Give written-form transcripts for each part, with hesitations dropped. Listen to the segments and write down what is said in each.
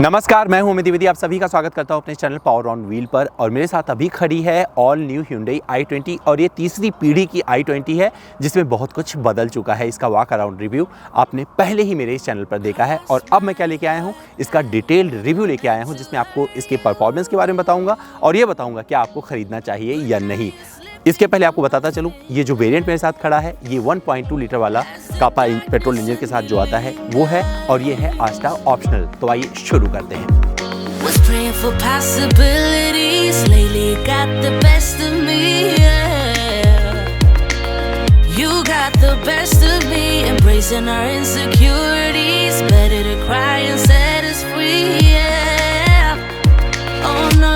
नमस्कार, मैं हूं अमित द्विवेदी। आप सभी का स्वागत करता हूं अपने चैनल पावर ऑन व्हील पर। और मेरे साथ अभी खड़ी है ऑल न्यू Hyundai i20 और ये तीसरी पीढ़ी की i20 है जिसमें बहुत कुछ बदल चुका है। इसका वॉक अराउंड रिव्यू आपने पहले ही मेरे इस चैनल पर देखा है और अब मैं क्या लेके आया हूं, इसका डिटेल्ड रिव्यू लेके आया हूं जिसमें आपको इसके परफॉर्मेंस के बारे में बताऊँगा और ये बताऊँगा कि आपको खरीदना चाहिए या नहीं। इसके पहले आपको बताता चलूं, ये जो वेरिएंट मेरे साथ खड़ा है ये 1.2 लीटर वाला कापा पेट्रोल इंजन के साथ जो आता है वो है और ये है आस्टा ऑप्शनल। तो आइए शुरू करते हैं। Was praying for possibilities. Lately got the best of me, yeah. You got the best of me. Embracing our insecurities. Better to cry and set us free, yeah. Oh no.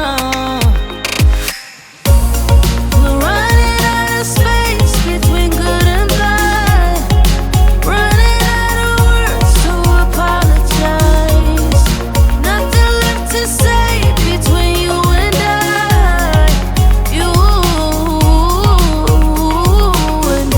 We're running out of space between good and bad. Running out of words to apologize. Nothing left to say between you and I. You and I.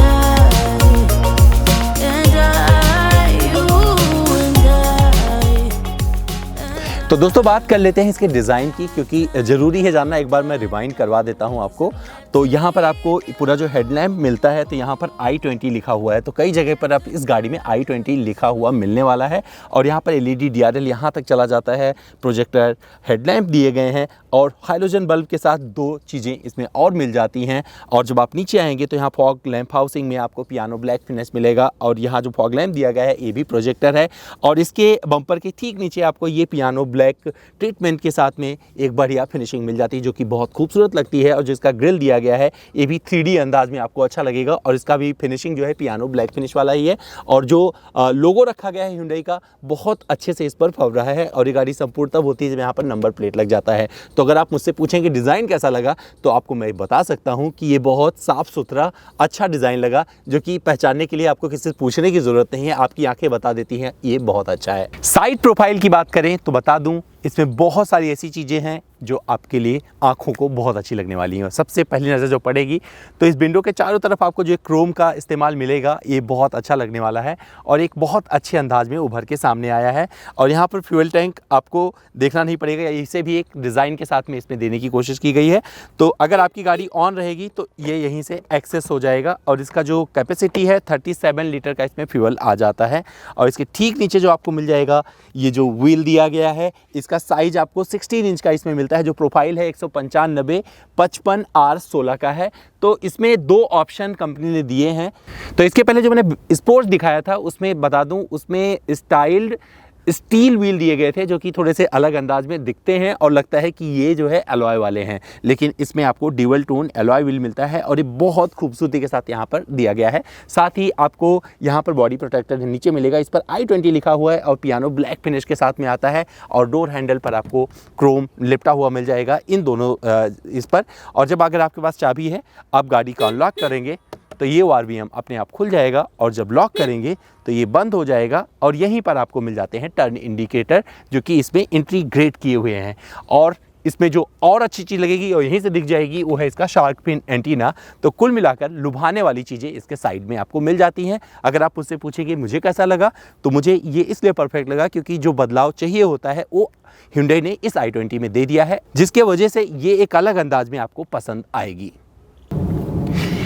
तो दोस्तों बात कर लेते हैं इसके design की, क्योंकि ज़रूरी है जानना। एक बार मैं रिवाइंड करवा देता हूं आपको। तो यहाँ पर आपको पूरा जो हेडलैम्प मिलता है तो यहाँ पर i20 लिखा हुआ है। तो कई जगह पर आप इस गाड़ी में i20 लिखा हुआ मिलने वाला है और यहाँ पर LED DRL यहाँ तक चला जाता है। प्रोजेक्टर हेडलैम्प दिए गए हैं और हाइलोजन बल्ब के साथ दो चीज़ें इसमें और मिल जाती हैं। और जब आप नीचे आएंगे तो यहाँ फॉग लैंप हाउसिंग में आपको पियानो ब्लैक फिनिश मिलेगा और यहाँ जो फॉग लैंप दिया गया है ये भी प्रोजेक्टर है। और इसके बम्पर के ठीक नीचे आपको ये पियानो ब्लैक ट्रीटमेंट के साथ में एक बढ़िया फिनिशिंग मिल जाती है जो कि बहुत खूबसूरत लगती है। और जिसका ग्रिल दिया गया है ये भी 3D अंदाज में आपको अच्छा लगेगा और इसका भी फिनिशिंग जो है पियानो ब्लैक फिनिश वाला ही है। और जो लोगो रखा गया है Hyundai का बहुत अच्छे से इस पर फब रहा है और ये गाड़ी संपूर्ण तब होती है जब यहाँ पर नंबर प्लेट लग जाता है। तो अगर आप मुझसे पूछें कि डिज़ाइन कैसा लगा तो आपको मैं बता सकता हूँ कि ये बहुत साफ़ सुथरा अच्छा डिज़ाइन लगा जो कि पहचानने के लिए आपको किसी से पूछने की ज़रूरत नहीं है, आपकी आंखें बता देती हैं ये बहुत अच्छा है। साइड प्रोफाइल की बात करें तो बता दूँ इसमें बहुत सारी ऐसी चीज़ें हैं जो आपके लिए आंखों को बहुत अच्छी लगने वाली हैं। सबसे पहली नज़र जो पड़ेगी तो इस विंडो के चारों तरफ आपको जो क्रोम का इस्तेमाल मिलेगा ये बहुत अच्छा लगने वाला है और एक बहुत अच्छे अंदाज में उभर के सामने आया है। और यहाँ पर फ्यूल टैंक आपको देखना नहीं पड़ेगा, इसे भी एक डिज़ाइन के साथ में इसमें देने की कोशिश की गई है। तो अगर आपकी गाड़ी ऑन रहेगी तो ये यहीं से एक्सेस हो जाएगा और इसका जो कैपेसिटी है 37 लीटर का इसमें फ्यूल आ जाता है। और इसके ठीक नीचे जो आपको मिल जाएगा ये जो व्हील दिया गया है इसका साइज आपको 16 इंच का इसमें मिलता है। जो प्रोफाइल है 195/55R16 का है। तो इसमें दो ऑप्शन कंपनी ने दिए हैं। तो इसके पहले जो मैंने स्पोर्ट्स दिखाया था उसमें बता दूं उसमें स्टाइल्ड स्टील व्हील दिए गए थे जो कि थोड़े से अलग अंदाज में दिखते हैं और लगता है कि ये जो है एलॉय वाले हैं, लेकिन इसमें आपको ड्यूअल टोन एलॉय व्हील मिलता है और ये बहुत खूबसूरती के साथ यहाँ पर दिया गया है। साथ ही आपको यहाँ पर बॉडी प्रोटेक्टर नीचे मिलेगा, इस पर i20 लिखा हुआ है और पियानो ब्लैक फिनिश के साथ में आता है। और डोर हैंडल पर आपको क्रोम लिपटा हुआ मिल जाएगा इन दोनों इस पर। और जब अगर आपके पास चाबी है आप गाड़ी का अनलॉक करेंगे तो ये RVM अपने आप खुल जाएगा और जब लॉक करेंगे तो ये बंद हो जाएगा। और यहीं पर आपको मिल जाते हैं टर्न इंडिकेटर जो कि इसमें इंटीग्रेट किए हुए हैं। और इसमें जो और अच्छी चीज़ लगेगी और यहीं से दिख जाएगी वो है इसका शार्क फिन एंटीना। तो कुल मिलाकर लुभाने वाली चीज़ें इसके साइड में आपको मिल जाती हैं। अगर आप मुझसे पूछेंगे मुझे कैसा लगा तो मुझे ये इसलिए परफेक्ट लगा क्योंकि जो बदलाव चाहिए होता है वो Hyundai ने इस i20 में दे दिया है, जिसके वजह से ये एक अलग अंदाज में आपको पसंद आएगी।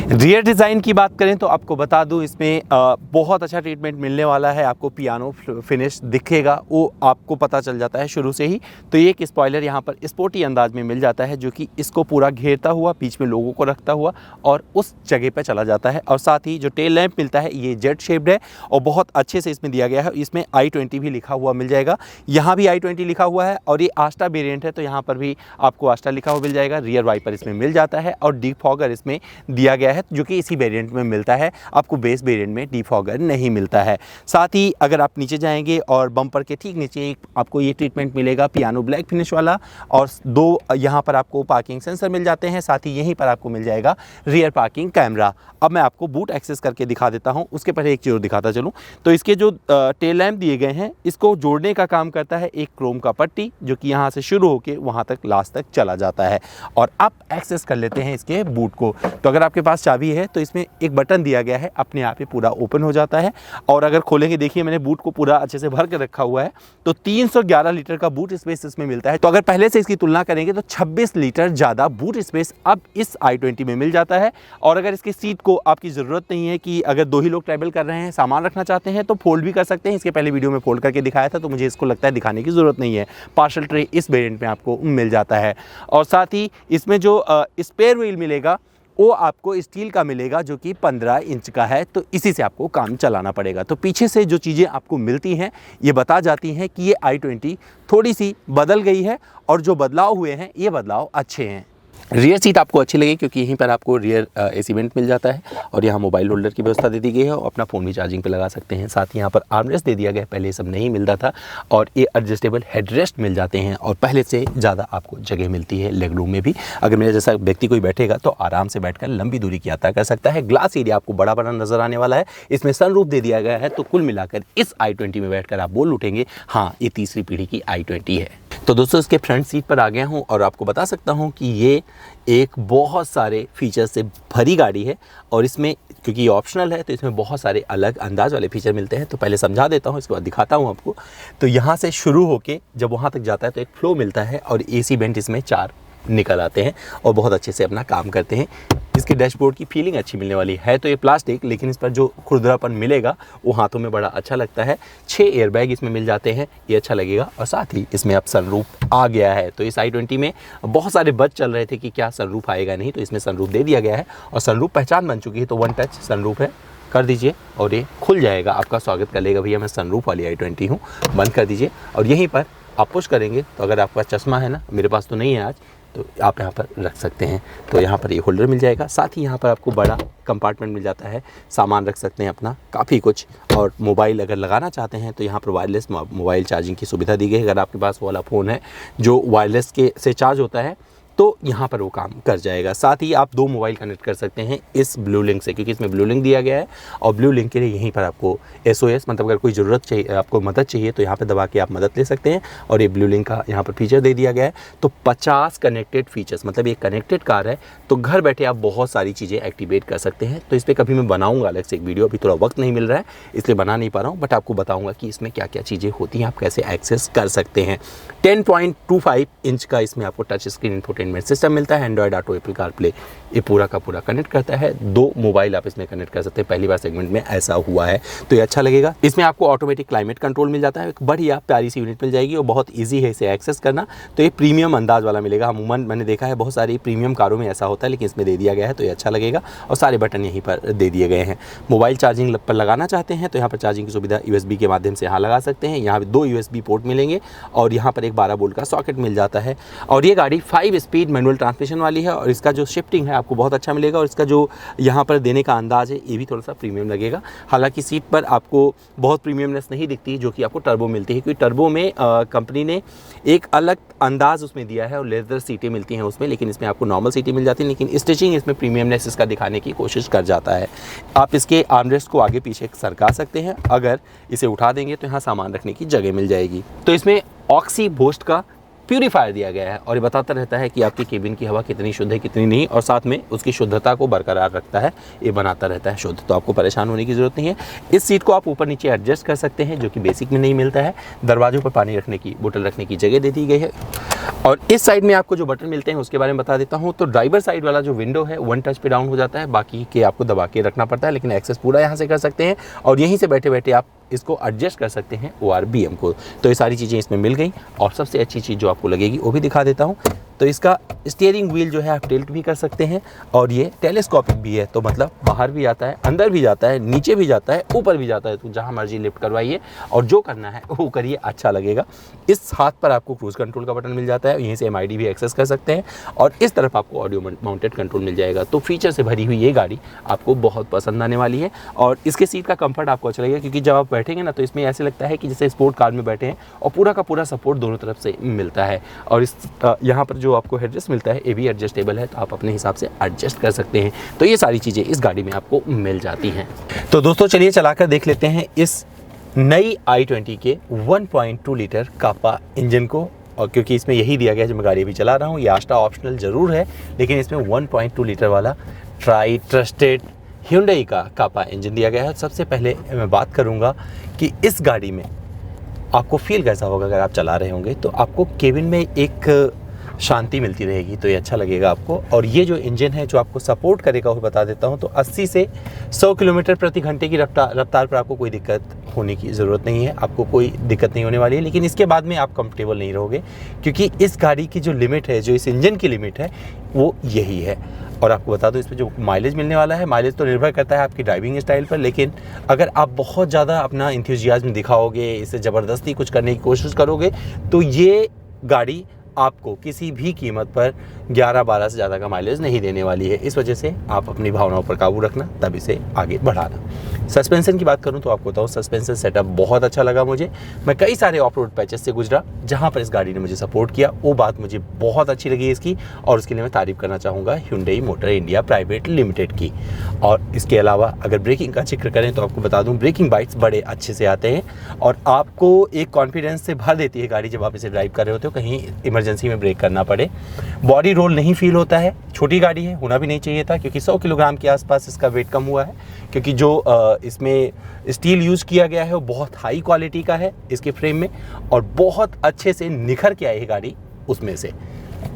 रियर डिज़ाइन की बात करें तो आपको बता दूं इसमें बहुत अच्छा ट्रीटमेंट मिलने वाला है। आपको पियानो फिनिश दिखेगा वो आपको पता चल जाता है शुरू से ही। तो ये एक स्पॉइलर यहाँ पर स्पोर्टी अंदाज में मिल जाता है जो कि इसको पूरा घेरता हुआ बीच में लोगों को रखता हुआ और उस जगह पर चला जाता है। और साथ ही जो टेल लैंप मिलता है ये जेट शेप्ड है और बहुत अच्छे से इसमें दिया गया है। इसमें i20 भी लिखा हुआ मिल जाएगा, यहाँ भी i20 लिखा हुआ है और ये आस्टा वेरिएंट है तो यहाँ पर भी आपको आस्टा लिखा हुआ मिल जाएगा। रियर वाइपर इसमें मिल जाता है और डिफॉगर इसमें दिया गया है जो कि इसी वेरिएंट में मिलता है। आपको बेस वेरिएंट में डिफॉगर नहीं मिलता है। साथ ही अगर आप नीचे जाएंगे और बम्पर के ठीक नीचे आपको ये ट्रीटमेंट मिलेगा पियानो ब्लैक फिनिश वाला और दो यहाँ पर आपको पार्किंग सेंसर मिल जाते हैं। साथ ही यहीं पर आपको मिल जाएगा रियर पार्किंग कैमरा। अब मैं आपको बूट एक्सेस करके दिखा देता हूँ, उसके पहले एक चीज़ दिखाता चलूँ। तो इसके जो टेल लैंप दिए गए हैं इसको जोड़ने का काम करता है एक क्रोम का पट्टी जो कि यहाँ से शुरू होकर वहाँ तक लास्ट तक चला जाता है। और अब एक्सेस कर लेते हैं इसके बूट को। तो अगर आपके पास चाबी है, तो इसमें एक बटन दिया गया है, अपने आप ही पूरा ओपन हो जाता है। और अगर खोलेंगे, देखिए मैंने बूट को पूरा अच्छे से भर के रखा हुआ है, तो 311 लीटर का बूट स्पेस इसमें मिलता है। तो अगर पहले से इसकी तुलना करेंगे तो 26 लीटर ज़्यादा बूट स्पेस अब इस i20 में मिल जाता है। और अगर इसकी सीट को आपकी ज़रूरत नहीं है कि अगर 2 ही लोग ट्रैवल कर रहे हैं, सामान रखना चाहते हैं, तो फोल्ड भी कर सकते हैं। इसके पहले वीडियो में फोल्ड करके दिखाया था, तो मुझे इसको लगता है दिखाने की ज़रूरत नहीं है। पार्सल ट्रे इस वेरिएंट में आपको मिल जाता है। और साथ ही इसमें जो स्पेयर व्हील मिलेगा वो आपको स्टील का मिलेगा, जो कि 15 इंच का है, तो इसी से आपको काम चलाना पड़ेगा। तो पीछे से जो चीज़ें आपको मिलती हैं ये बता जाती हैं कि ये i20 थोड़ी सी बदल गई है, और जो बदलाव हुए हैं ये बदलाव अच्छे हैं। रियर सीट आपको अच्छी लगी क्योंकि यहीं पर आपको रियर एसी वेंट मिल जाता है, और यहाँ मोबाइल होल्डर की व्यवस्था दे दी गई है, और अपना फ़ोन भी चार्जिंग पे लगा सकते हैं। साथ ही यहाँ पर आर्मरेस्ट दे दिया गया है, पहले ये सब नहीं मिलता था। और ये एडजस्टेबल हेडरेस्ट मिल जाते हैं, और पहले से ज़्यादा आपको जगह मिलती है लेग रूम में भी। अगर मेरे जैसा व्यक्ति कोई बैठेगा तो आराम से बैठकर लंबी दूरी की यात्रा कर सकता है। ग्लास एरिया आपको बड़ा बड़ा नज़र आने वाला है, इसमें सनरूफ दे दिया गया है। तो कुल मिलाकर इस i20 में बैठकर आप बोल उठेंगे, हाँ ये तीसरी पीढ़ी की i20 है। तो दोस्तों इसके फ्रंट सीट पर आ गया हूँ, और आपको बता सकता हूँ कि ये एक बहुत सारे फीचर्स से भरी गाड़ी है। और इसमें क्योंकि ये ऑप्शनल है, तो इसमें बहुत सारे अलग अंदाज वाले फीचर मिलते हैं। तो पहले समझा देता हूँ, इसके बाद दिखाता हूँ आपको। तो यहाँ से शुरू होके जब वहाँ तक जाता है तो एक फ्लो मिलता है, और एसी वेंट इसमें 4 निकल आते हैं और बहुत अच्छे से अपना काम करते हैं। इसके डैशबोर्ड की फीलिंग अच्छी मिलने वाली है। तो ये प्लास्टिक, लेकिन इस पर जो खुरदरापन मिलेगा वो हाथों में बड़ा अच्छा लगता है। 6 एयरबैग इसमें मिल जाते हैं, ये अच्छा लगेगा। और साथ ही इसमें अब सनरूफ आ गया है। तो इस i20 में बहुत सारे बज चल रहे थे कि क्या सनरूफ आएगा नहीं, तो इसमें सनरूफ दे दिया गया है, और सनरूफ पहचान बन चुकी है। तो 1 टच सनरूफ है, कर दीजिए और ये खुल जाएगा, आपका स्वागत कर लेगा, भैया मैं सनरूफ वाली i20 हूँ। बंद कर दीजिए, और यहीं पर आप पुश करेंगे तो अगर आपका चश्मा है ना, मेरे पास तो नहीं है आज, तो आप यहाँ पर रख सकते हैं। तो यहाँ पर ये होल्डर मिल जाएगा। साथ ही यहाँ पर आपको बड़ा कंपार्टमेंट मिल जाता है, सामान रख सकते हैं अपना काफ़ी कुछ। और मोबाइल अगर लगाना चाहते हैं तो यहाँ पर वायरलेस मोबाइल चार्जिंग की सुविधा दी गई है। अगर आपके पास वो वाला फ़ोन है जो वायरलेस के से चार्ज होता है, तो यहाँ पर वो काम कर जाएगा। साथ ही आप 2 मोबाइल कनेक्ट कर सकते हैं इस ब्लू लिंक से, क्योंकि इसमें ब्लू लिंक दिया गया है। और ब्लू लिंक के लिए यहीं पर आपको SOS, मतलब अगर कोई ज़रूरत चाहिए, आपको मदद चाहिए, तो यहाँ पे दबा के आप मदद ले सकते हैं। और ये ब्लू लिंक का यहाँ पर फीचर दे दिया गया है। तो 50 कनेक्टेड फीचर्स, मतलब ये कनेक्टेड कार है, तो घर बैठे आप बहुत सारी चीज़ें एक्टिवेट कर सकते हैं। तो इस पर कभी मैं बनाऊँगा अलग से एक वीडियो, अभी थोड़ा वक्त नहीं मिल रहा है इसलिए बना नहीं पा रहा हूँ, बट आपको बताऊँगा कि इसमें क्या क्या चीज़ें होती हैं, आप कैसे एक्सेस कर सकते हैं। 10.25 इंच का इसमें आपको टच स्क्रीन इंफोटेनमेंट सिस्टम मिलता है। एंड्रॉयड ऑटो, एप्पल कारप्ले, ये पूरा का पूरा कनेक्ट करता है। 2 मोबाइल आप इसमें कनेक्ट कर सकते हैं, पहली बार सेगमेंट में ऐसा हुआ है, तो ये अच्छा लगेगा। इसमें आपको ऑटोमेटिक क्लाइमेट कंट्रोल मिल जाता है, एक बढ़िया प्यारी सी यूनिट मिल जाएगी, और बहुत ईजी है इसे एक्सेस करना। तो ये प्रीमियम अंदाज वाला मिलेगा। अमूमन मैंने देखा है बहुत सारी प्रीमियम कारों में ऐसा होता है, लेकिन इसमें दे दिया गया है, तो ये अच्छा लगेगा। और सारे बटन यहीं पर दे दिए गए हैं। मोबाइल चार्जिंग पर लगाना चाहते हैं तो यहाँ पर चार्जिंग की सुविधा USB के माध्यम से यहाँ लगा सकते हैं। यहाँ 2 USB पोर्ट मिलेंगे, और यहाँ पर एक 12 वोल्ट का सॉकेट मिल जाता है। और ये गाड़ी 5 स्पीड मैनुअल ट्रांसमिशन वाली है, और इसका जो शिफ्टिंग है आपको बहुत अच्छा मिलेगा। और इसका जो यहाँ पर देने का अंदाज़ है ये भी थोड़ा सा प्रीमियम लगेगा। हालांकि सीट पर आपको बहुत प्रीमियमनेस नहीं दिखती जो कि आपको टर्बो मिलती है, क्योंकि टर्बो में कंपनी ने एक अलग अंदाज़ उसमें दिया है, और लेदर सीटें मिलती हैं उसमें, लेकिन इसमें आपको नॉर्मल सीटें मिल जाती हैं। लेकिन स्टिचिंग इसमें प्रीमियमनेस इसका दिखाने की कोशिश कर जाता है। आप इसके आर्मरेस्ट को आगे पीछे सरका सकते हैं, अगर इसे उठा देंगे तो यहाँ सामान रखने की जगह मिल जाएगी। तो इसमें ऑक्सी बूस्ट का प्यूरीफायर दिया गया है, और ये बताता रहता है कि आपकी केबिन की हवा कितनी शुद्ध है कितनी नहीं, और साथ में उसकी शुद्धता को बरकरार रखता है, ये बनाता रहता है शुद्ध। तो आपको परेशान होने की ज़रूरत नहीं है। इस सीट को आप ऊपर नीचे एडजस्ट कर सकते हैं, जो कि बेसिक में नहीं मिलता है। दरवाजों पर पानी रखने की, बोतल रखने की जगह दे दी गई है। और इस साइड में आपको जो बटन मिलते हैं उसके बारे में बता देता हूँ। तो ड्राइवर साइड वाला जो विंडो है 1 टच पे डाउन हो जाता है, बाकी के आपको दबा के रखना पड़ता है, लेकिन एक्सेस पूरा यहाँ से कर सकते हैं। और यहीं से बैठे बैठे आप इसको एडजस्ट कर सकते हैं ORBM को। तो ये सारी चीज़ें इसमें मिल गई। और सबसे अच्छी चीज़ जो आपको लगेगी वो भी दिखा देता हूँ। तो इसका स्टीयरिंग व्हील जो है आप टिल्ट भी कर सकते हैं, और ये टेलीस्कोपिक भी है, तो मतलब बाहर भी जाता है, अंदर भी जाता है, नीचे भी जाता है, ऊपर भी जाता है। तो जहाँ मर्जी लिफ्ट करवाइए और जो करना है वो करिए, अच्छा लगेगा। इस हाथ पर आपको क्रूज कंट्रोल का बटन मिल जाता है, यहीं से MID भी एक्सेस कर सकते हैं, और इस तरफ आपको ऑडियो माउंटेड कंट्रोल मिल जाएगा। तो फीचर से भरी हुई ये गाड़ी आपको बहुत पसंद आने वाली है। और इसके सीट का कंफर्ट आपको अच्छा लगेगा, क्योंकि जब आप बैठेंगे ना तो इसमें ऐसे लगता है कि जैसे स्पोर्ट कार में बैठे हैं, और पूरा का पूरा सपोर्ट दोनों तरफ से मिलता है। और इस यहाँ पर जो आपको हेडरेस्ट मिलता है ये भी एडजस्टेबल है, तो आप अपने हिसाब से एडजस्ट कर सकते हैं। तो ये सारी चीज़ें इस गाड़ी में आपको मिल जाती हैं। तो दोस्तों चलिए चलाकर देख लेते हैं इस नई i20 के 1.2 लीटर कापा इंजन को। और क्योंकि इसमें यही दिया गया है जो मैं गाड़ी भी चला रहा हूँ, ये आस्टा ऑप्शनल ज़रूर है, लेकिन इसमें 1.2 लीटर वाला ट्राई ट्रस्टेड Hyundai का कापा इंजन दिया गया है। सबसे पहले मैं बात करूंगा कि इस गाड़ी में आपको फील कैसा होगा। अगर आप चला रहे होंगे तो आपको केबिन में एक शांति मिलती रहेगी, तो ये अच्छा लगेगा आपको। और ये जो इंजन है जो आपको सपोर्ट करेगा वो बता देता हूँ, तो 80 से 100 किलोमीटर प्रति घंटे की रफ्तार पर आपको कोई दिक्कत होने की ज़रूरत नहीं है, आपको कोई दिक्कत नहीं होने वाली है। लेकिन इसके बाद में आप कंफर्टेबल नहीं रहोगे, क्योंकि इस गाड़ी की जो लिमिट है, जो इस इंजन की लिमिट है, वो यही है। और आपको बता दो इसमें जो माइलेज मिलने वाला है, माइलेज तो निर्भर करता है आपकी ड्राइविंग स्टाइल पर, लेकिन अगर आप बहुत ज़्यादा अपना इंथुजियाज्म दिखाओगे, इसे ज़बरदस्ती कुछ करने की कोशिश करोगे, तो ये गाड़ी आपको किसी भी कीमत पर 11-12 से ज़्यादा का माइलेज नहीं देने वाली है। इस वजह से आप अपनी भावनाओं पर काबू रखना, तब इसे आगे बढ़ाना। सस्पेंशन की बात करूं तो आपको बताऊं, सस्पेंशन सेटअप बहुत अच्छा लगा मुझे। मैं कई सारे ऑफ रोड पैचेस से गुजरा जहां पर इस गाड़ी ने मुझे सपोर्ट किया, वो बात मुझे बहुत अच्छी लगी इसकी, और उसके लिए मैं तारीफ़ करना चाहूँगा Hyundai motor India private limited की। और इसके अलावा अगर ब्रेकिंग का जिक्र करें तो आपको बता दूँ, ब्रेकिंग बाइट्स बड़े अच्छे से आते हैं और आपको एक कॉन्फिडेंस से भर देती है गाड़ी जब आप इसे ड्राइव कर रहे होते हो, कहीं इमरजेंसी में ब्रेक करना पड़े। बॉडी रोल नहीं फील होता है, छोटी गाड़ी है, होना भी नहीं चाहिए था, क्योंकि 100 किलोग्राम के आसपास इसका वेट कम हुआ है, क्योंकि जो इसमें स्टील यूज़ किया गया है वो बहुत हाई क्वालिटी का है इसके फ्रेम में, और बहुत अच्छे से निखर के आई है गाड़ी उसमें से।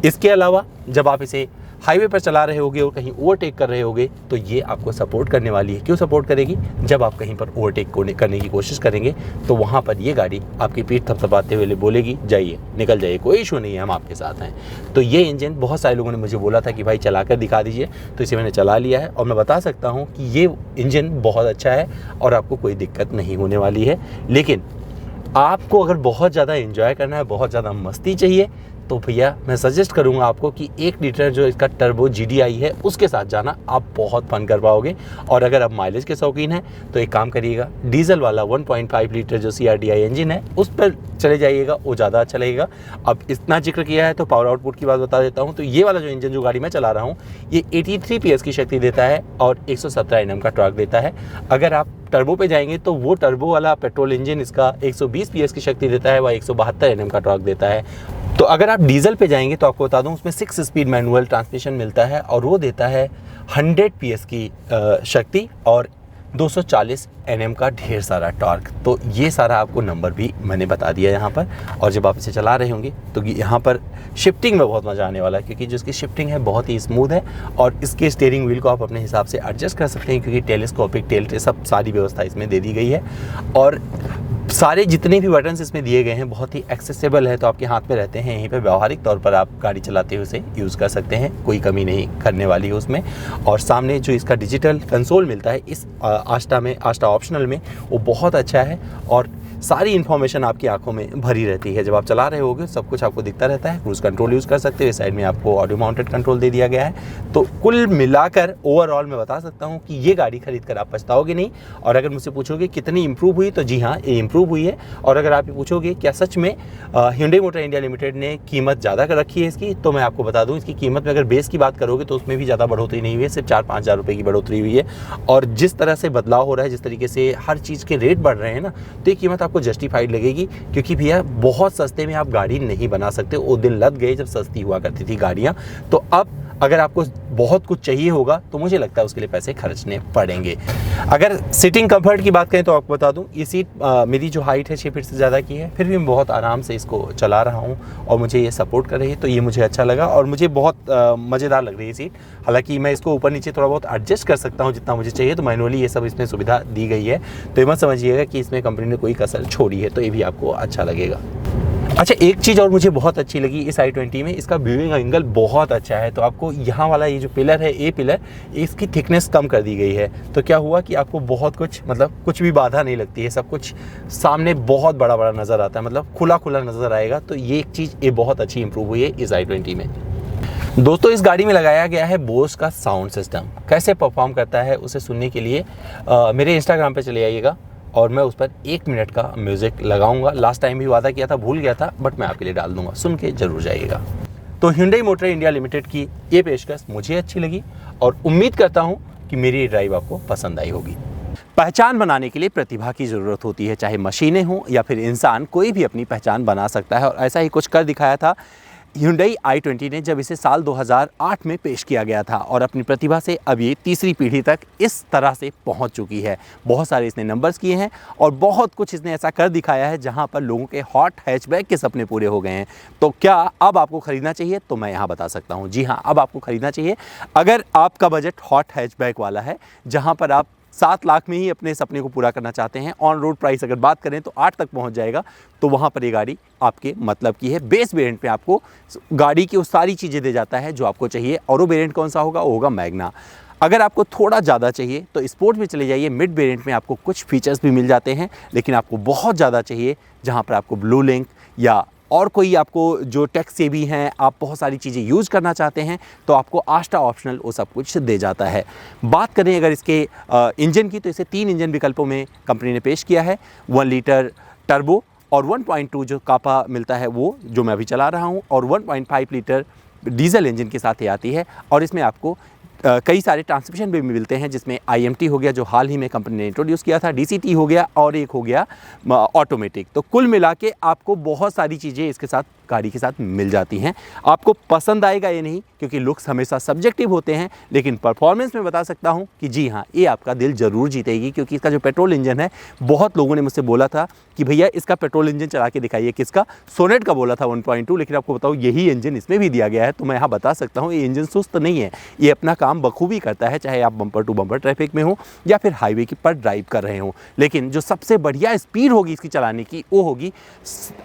इसके अलावा जब आप इसे हाईवे पर चला रहे होगे और कहीं ओवरटेक कर रहे होगे तो ये आपको सपोर्ट करने वाली है। क्यों सपोर्ट करेगी? जब आप कहीं पर ओवरटेक करने की कोशिश करेंगे तो वहाँ पर ये गाड़ी आपकी पीठ थपथपाते हुए बोलेगी, जाइए, निकल जाइए, कोई इशू नहीं है, हम आपके साथ हैं। तो ये इंजन बहुत सारे लोगों ने मुझे बोला था कि भाई चला कर दिखा दीजिए, तो इसे मैंने चला लिया है और मैं बता सकता हूँ कि ये इंजन बहुत अच्छा है और आपको कोई दिक्कत नहीं होने वाली है। लेकिन आपको अगर बहुत ज़्यादा एंजॉय करना है, बहुत ज़्यादा मस्ती चाहिए, तो भैया मैं सजेस्ट करूंगा आपको कि 1 लीटर जो इसका टर्बो GDI है उसके साथ जाना, आप बहुत फन कर पाओगे। और अगर आप माइलेज के शौकीन हैं तो एक काम करिएगा, डीजल वाला 1.5 लीटर जो CRDI इंजन है उस पर चले जाइएगा, वो ज़्यादा अच्छा लगेगा। अब इतना जिक्र किया है तो पावर आउटपुट की बात बता देता हूँ। तो ये वाला जो इंजन जो गाड़ी मैं चला रहा हूँ, ये 83 PS की शक्ति देता है और 117 Nm का टॉर्क देता है। अगर आप टर्बो पे जाएंगे तो वो टर्बो वाला पेट्रोल इंजन इसका 120 PS की शक्ति देता है, वह 172 Nm का टॉर्क देता है। तो अगर आप डीजल पे जाएंगे तो आपको बता दूं उसमें 6 स्पीड मैनुअल ट्रांसमिशन मिलता है और वो देता है 100 PS की शक्ति और 240 Nm का ढेर सारा टॉर्क। तो ये सारा आपको नंबर भी मैंने बता दिया यहाँ पर। और जब आप इसे चला रहे होंगे तो यहाँ पर शिफ्टिंग में बहुत मज़ा आने वाला है, क्योंकि जो इसकी शिफ्टिंग है बहुत ही स्मूथ है और इसके स्टीयरिंग व्हील को आप अपने हिसाब से एडजस्ट कर सकते हैं, क्योंकि टेलीस्कोपिक टेल सब सारी व्यवस्था इसमें दे दी गई है। और सारे जितने भी बटन्स इसमें दिए गए हैं बहुत ही एक्सेसिबल है, तो आपके हाथ में रहते हैं, यहीं पे व्यावहारिक तौर पर आप गाड़ी चलाते हुए उसे यूज़ कर सकते हैं, कोई कमी नहीं करने वाली है उसमें। और सामने जो इसका डिजिटल कंसोल मिलता है इस आस्टा ऑप्शनल में, वो बहुत अच्छा है और सारी इन्फॉर्मेशन आपकी आंखों में भरी रहती है। जब आप चला रहे होगे सब कुछ आपको दिखता रहता है। क्रूज़ कंट्रोल यूज़ कर सकते हो, इस साइड में आपको ऑडियो माउंटेड कंट्रोल दे दिया गया है। तो कुल मिलाकर ओवरऑल मैं बता सकता हूँ कि ये गाड़ी खरीद कर आप पछताओगे नहीं। और अगर मुझसे पूछोगे कितनी इंप्रूव हुई, तो जी हाँ, ये इंप्रूव हुई है। और अगर आप ये पूछोगे क्या सच में Hyundai मोटर इंडिया लिमिटेड ने कीमत ज़्यादा कर रखी है इसकी, तो मैं आपको बता दूँ इसकी कीमत में अगर बेस की बात करोगे तो उसमें भी ज़्यादा बढ़ोतरी नहीं हुई है, सिर्फ 4-5 हज़ार रुपये की बढ़ोतरी हुई है। और जिस तरह से बदलाव हो रहा है, जिस तरीके से हर चीज़ के रेट बढ़ रहे हैं ना, तो ये कीमत आपको जस्टिफाइड लगेगी। क्योंकि भैया बहुत सस्ते में आप गाड़ी नहीं बना सकते। वो दिन लग गए जब सस्ती हुआ करती थी गाड़ियां। तो अब अगर आपको बहुत कुछ चाहिए होगा तो मुझे लगता है उसके लिए पैसे खर्चने पड़ेंगे। अगर सीटिंग कंफर्ट की बात करें तो आपको बता दूं ये सीट मेरी जो हाइट है 6 फीट से ज़्यादा की है, फिर भी मैं बहुत आराम से इसको चला रहा हूं और मुझे ये सपोर्ट कर रही है, तो ये मुझे अच्छा लगा और मुझे बहुत मज़ेदार लग रही है सीट। हालांकि मैं इसको ऊपर नीचे थोड़ा बहुत एडजस्ट कर सकता हूँ जितना मुझे चाहिए, तो मैनुअली ये सब इसमें सुविधा दी गई है। तो ये मत समझिएगा कि इसमें कंपनी ने कोई कसर छोड़ी है, तो ये भी आपको अच्छा लगेगा। अच्छा, एक चीज़ और मुझे बहुत अच्छी लगी इस i20 में, इसका व्यूइंग एंगल बहुत अच्छा है। तो आपको यहाँ वाला ये जो पिलर है, ए पिलर, इसकी थिकनेस कम कर दी गई है। तो क्या हुआ कि आपको बहुत कुछ, मतलब कुछ भी बाधा नहीं लगती है, सब कुछ सामने बहुत बड़ा बड़ा नज़र आता है, मतलब खुला खुला नज़र आएगा। तो ये एक चीज़ ये बहुत अच्छी इंप्रूव हुई है इस i20 में। दोस्तों, इस गाड़ी में लगाया गया है बोस का साउंड सिस्टम। कैसे परफॉर्म करता है उसे सुनने के लिए मेरे इंस्टाग्राम पे चले आइएगा और मैं उस पर 1 मिनट का म्यूज़िक लगाऊंगा। लास्ट टाइम भी वादा किया था, भूल गया था, बट मैं आपके लिए डाल दूंगा, सुन के जरूर जाइएगा। तो Hyundai मोटर इंडिया लिमिटेड की ये पेशकश मुझे अच्छी लगी और उम्मीद करता हूँ कि मेरी ड्राइव आपको पसंद आई होगी। पहचान बनाने के लिए प्रतिभा की ज़रूरत होती है, चाहे मशीनें हों या फिर इंसान, कोई भी अपनी पहचान बना सकता है और ऐसा ही कुछ कर दिखाया था Hyundai i20 ने जब इसे साल 2008 में पेश किया गया था और अपनी प्रतिभा से अब ये तीसरी पीढ़ी तक इस तरह से पहुंच चुकी है। बहुत सारे इसने नंबर्स किए हैं और बहुत कुछ इसने ऐसा कर दिखाया है जहां पर लोगों के हॉट हैचबैक के सपने पूरे हो गए हैं। तो क्या अब आपको खरीदना चाहिए? तो मैं यहाँ बता सकता हूँ, जी हाँ, अब आपको खरीदना चाहिए। अगर आपका बजट हॉट हैचबैक वाला है, जहाँ पर आप 7 लाख में ही अपने सपने को पूरा करना चाहते हैं, ऑन रोड प्राइस अगर बात करें तो 8 तक पहुंच जाएगा, तो वहां पर ये गाड़ी आपके मतलब की है। बेस वेरिएंट पे आपको गाड़ी की वो सारी चीज़ें दे जाता है जो आपको चाहिए। और वो वेरिएंट कौन सा होगा? वो होगा मैग्ना। अगर आपको थोड़ा ज़्यादा चाहिए तो स्पोर्ट में चले जाइए। मिड वेरिएंट में आपको कुछ फीचर्स भी मिल जाते हैं, लेकिन आपको बहुत ज़्यादा चाहिए जहाँ पर आपको ब्लू लिंक या और कोई आपको जो टैक्स से भी हैं, आप बहुत सारी चीज़ें यूज़ करना चाहते हैं, तो आपको आस्टा ऑप्शनल वो सब कुछ दे जाता है। बात करें अगर इसके इंजन की, तो इसे 3 इंजन विकल्पों में कंपनी ने पेश किया है। 1 लीटर टर्बो और 1.2 जो कापा मिलता है वो जो मैं अभी चला रहा हूँ, और 1.5 लीटर डीजल इंजन के साथ ये आती है। और इसमें आपको कई सारे ट्रांसमिशन भी मिलते हैं, जिसमें IMT हो गया जो हाल ही में कंपनी ने इंट्रोड्यूस किया था, DCT हो गया और एक हो गया ऑटोमेटिक। तो कुल मिला के आपको बहुत सारी चीज़ें इसके साथ गाड़ी के साथ मिल जाती हैं। आपको पसंद आएगा ये नहीं, क्योंकि लुक्स हमेशा सब्जेक्टिव होते हैं, लेकिन परफॉर्मेंस में बता सकता हूं कि जी हाँ, ये आपका दिल ज़रूर जीतेगी। क्योंकि इसका जो पेट्रोल इंजन है, बहुत लोगों ने मुझसे बोला था कि भैया इसका पेट्रोल इंजन चला के दिखाइए। किसका? सोनेट का बोला था 1.2, लेकिन आपको बताओ यही इंजन इसमें भी दिया गया है। तो मैं यहाँ बता सकता हूँ ये इंजन सुस्त नहीं है, ये अपना काम बखूबी करता है, चाहे आप बम्पर टू बम्पर ट्रैफिक में हो या फिर हाईवे की पर ड्राइव कर रहे हो। लेकिन जो सबसे बढ़िया स्पीड होगी इसकी चलाने की, वो होगी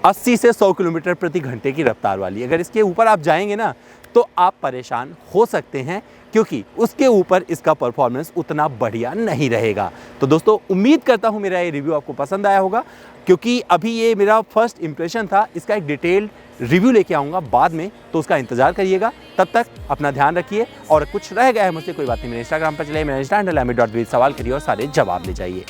80 से 100 किलोमीटर प्रति घंटे की रफ्तार वाली। अगर इसके ऊपर आप जाएंगे ना, तो आप परेशान हो सकते हैं, क्योंकि उसके ऊपर इसका परफॉर्मेंस उतना बढ़िया नहीं रहेगा। तो दोस्तों, उम्मीद करता हूं मेरा ये रिव्यू आपको पसंद आया होगा, क्योंकि अभी ये मेरा फर्स्ट इंप्रेशन था। इसका एक डिटेल्ड रिव्यू लेके आऊँगा बाद में, तो उसका इंतजार करिएगा। तब तक अपना ध्यान रखिए, और कुछ रह गया है मुझसे कोई बात नहीं, मेरे इंस्टाग्राम पर चले, मेरा इंस्टा हैंडल है @, सवाल करिए और सारे जवाब ले जाइए।